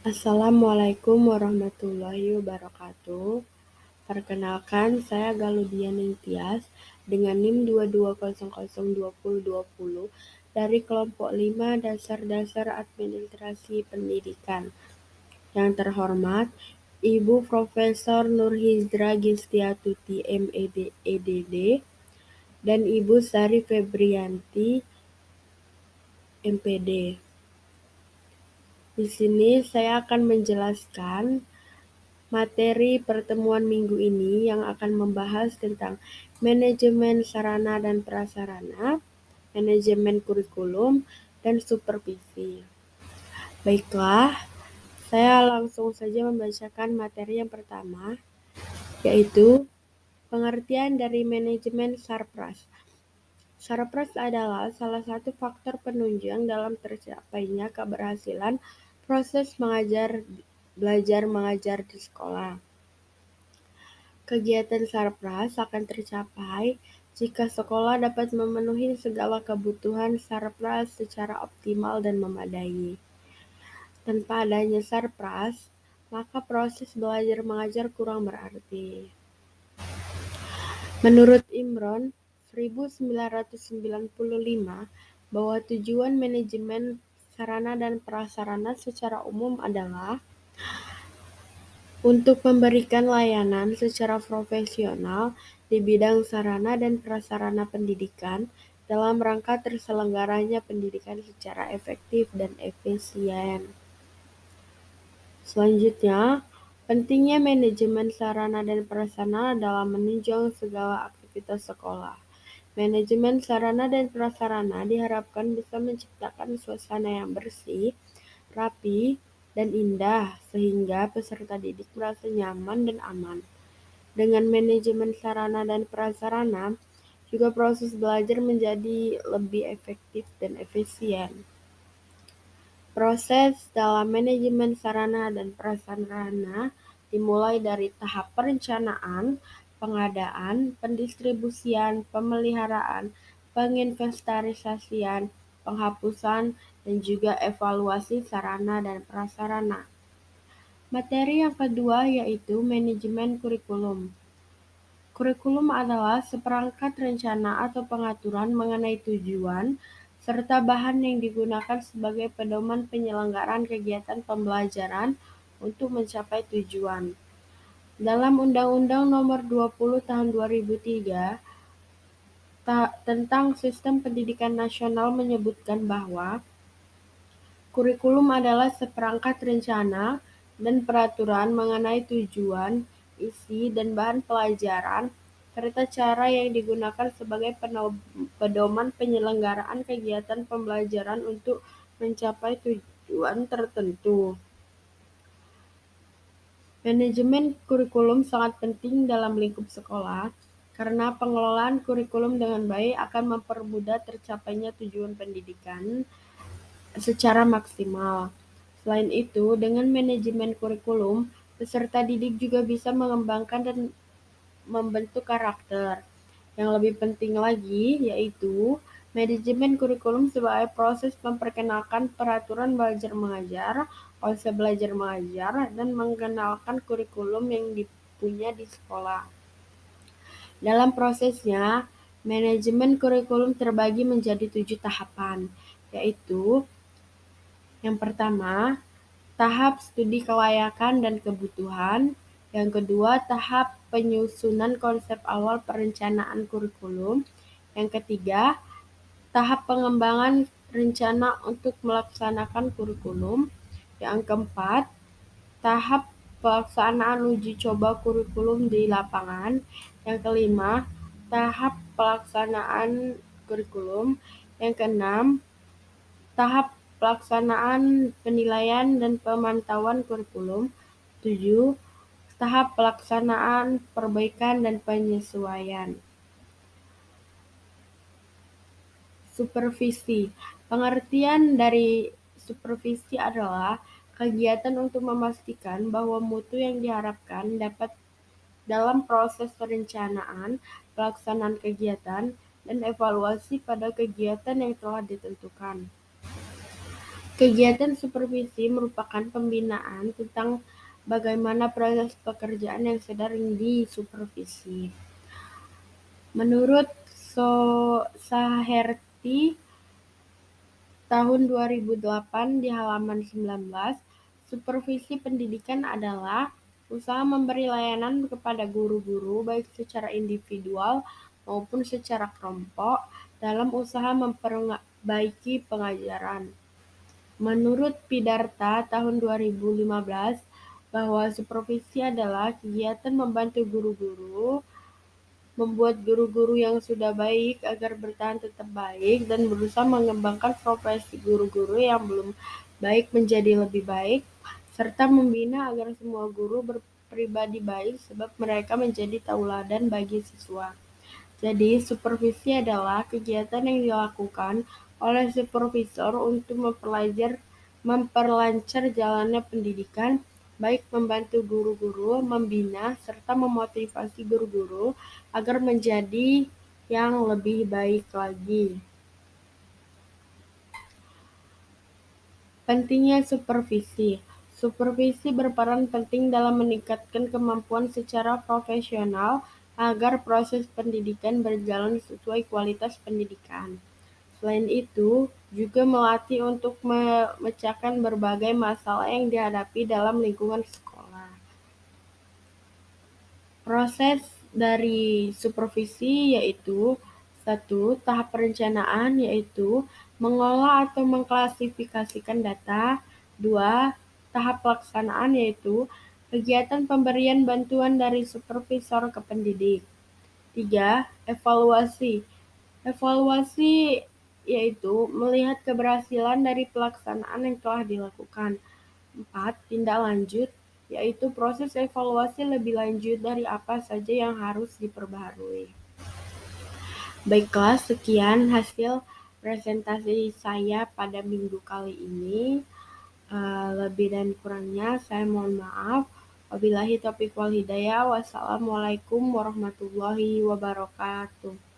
Assalamualaikum warahmatullahi wabarakatuh. Perkenalkan, saya Galudia Ningtyas dengan NIM 22002020 dari kelompok 5 Dasar-Dasar Administrasi Pendidikan. Yang terhormat, Ibu Profesor Nurhizra Gistiatuti MED, EDD, dan Ibu Sari Febrianti, MPD. Di sini saya akan menjelaskan materi pertemuan minggu ini yang akan membahas tentang manajemen sarana dan prasarana, manajemen kurikulum, dan supervisi. Baiklah, saya langsung saja membacakan materi yang pertama, yaitu pengertian dari manajemen sarpras. Sarpras adalah salah satu faktor penunjang dalam tercapainya keberhasilan proses belajar mengajar di sekolah. Kegiatan sarpras akan tercapai jika sekolah dapat memenuhi segala kebutuhan sarpras secara optimal dan memadai. Tanpa adanya sarpras, maka proses belajar mengajar kurang berarti. Menurut Imron 1995, bahwa tujuan manajemen sarana dan prasarana secara umum adalah untuk memberikan layanan secara profesional di bidang sarana dan prasarana pendidikan dalam rangka terselenggaranya pendidikan secara efektif dan efisien. Selanjutnya, pentingnya manajemen sarana dan prasarana dalam menunjang segala aktivitas sekolah. Manajemen sarana dan prasarana diharapkan bisa menciptakan suasana yang bersih, rapi, dan indah sehingga peserta didik merasa nyaman dan aman. Dengan manajemen sarana dan prasarana, juga proses belajar menjadi lebih efektif dan efisien. Proses dalam manajemen sarana dan prasarana dimulai dari tahap perencanaan, pengadaan, pendistribusian, pemeliharaan, penginventarisasian, penghapusan, dan juga evaluasi sarana dan prasarana. Materi yang kedua yaitu manajemen kurikulum. Kurikulum adalah seperangkat rencana atau pengaturan mengenai tujuan serta bahan yang digunakan sebagai pedoman penyelenggaraan kegiatan pembelajaran untuk mencapai tujuan. Dalam Undang-Undang Nomor 20 Tahun 2003 tentang Sistem Pendidikan Nasional menyebutkan bahwa kurikulum adalah seperangkat rencana dan peraturan mengenai tujuan, isi, dan bahan pelajaran, serta cara yang digunakan sebagai pedoman penyelenggaraan kegiatan pembelajaran untuk mencapai tujuan tertentu. Manajemen kurikulum sangat penting dalam lingkup sekolah, karena pengelolaan kurikulum dengan baik akan mempermudah tercapainya tujuan pendidikan secara maksimal. Selain itu, dengan manajemen kurikulum, peserta didik juga bisa mengembangkan dan membentuk karakter. Yang lebih penting lagi, yaitu manajemen kurikulum sebagai proses memperkenalkan peraturan belajar mengajar, konsep belajar mengajar, dan mengenalkan kurikulum yang dipunya di sekolah. Dalam prosesnya, manajemen kurikulum terbagi menjadi 7 tahapan, yaitu yang pertama, tahap studi kelayakan dan kebutuhan. Yang kedua, tahap penyusunan konsep awal perencanaan kurikulum. Yang ketiga, tahap pengembangan rencana untuk melaksanakan kurikulum. Yang keempat, tahap pelaksanaan uji coba kurikulum di lapangan. Yang kelima, tahap pelaksanaan kurikulum. Yang keenam, tahap pelaksanaan penilaian dan pemantauan kurikulum. 7. Tahap pelaksanaan perbaikan dan penyesuaian. Supervisi. Pengertian dari supervisi adalah kegiatan untuk memastikan bahwa mutu yang diharapkan dapat dalam proses perencanaan, pelaksanaan kegiatan, dan evaluasi pada kegiatan yang telah ditentukan. Kegiatan supervisi merupakan pembinaan tentang bagaimana proses pekerjaan yang sedang disupervisi. Menurut Saherty tahun 2008 di halaman 19, supervisi pendidikan adalah usaha memberi layanan kepada guru-guru baik secara individual maupun secara kelompok dalam usaha memperbaiki pengajaran. Menurut Pidarta tahun 2015, bahwa supervisi adalah kegiatan membantu guru-guru membuat guru-guru yang sudah baik agar bertahan tetap baik dan berusaha mengembangkan profesi guru-guru yang belum baik menjadi lebih baik, serta membina agar semua guru berpribadi baik sebab mereka menjadi tauladan bagi siswa. Jadi, supervisi adalah kegiatan yang dilakukan oleh supervisor untuk memperlancar jalannya pendidikan, baik membantu guru-guru, membina, serta memotivasi guru-guru agar menjadi yang lebih baik lagi. Pentingnya supervisi. Supervisi berperan penting dalam meningkatkan kemampuan secara profesional agar proses pendidikan berjalan sesuai kualitas pendidikan. Selain itu, juga melatih untuk memecahkan berbagai masalah yang dihadapi dalam lingkungan sekolah. Proses dari supervisi yaitu: 1. Tahap perencanaan, yaitu mengolah atau mengklasifikasikan data. 2. Tahap pelaksanaan, yaitu kegiatan pemberian bantuan dari supervisor ke pendidik. 3. Evaluasi. Evaluasi yaitu melihat keberhasilan dari pelaksanaan yang telah dilakukan. 4. Tindak lanjut, yaitu proses evaluasi lebih lanjut dari apa saja yang harus diperbaharui. Baiklah, sekian hasil presentasi saya pada minggu kali ini. Lebih dan kurangnya saya mohon maaf. Wabillahi taufiq wal hidayah. Wassalamualaikum warahmatullahi wabarakatuh.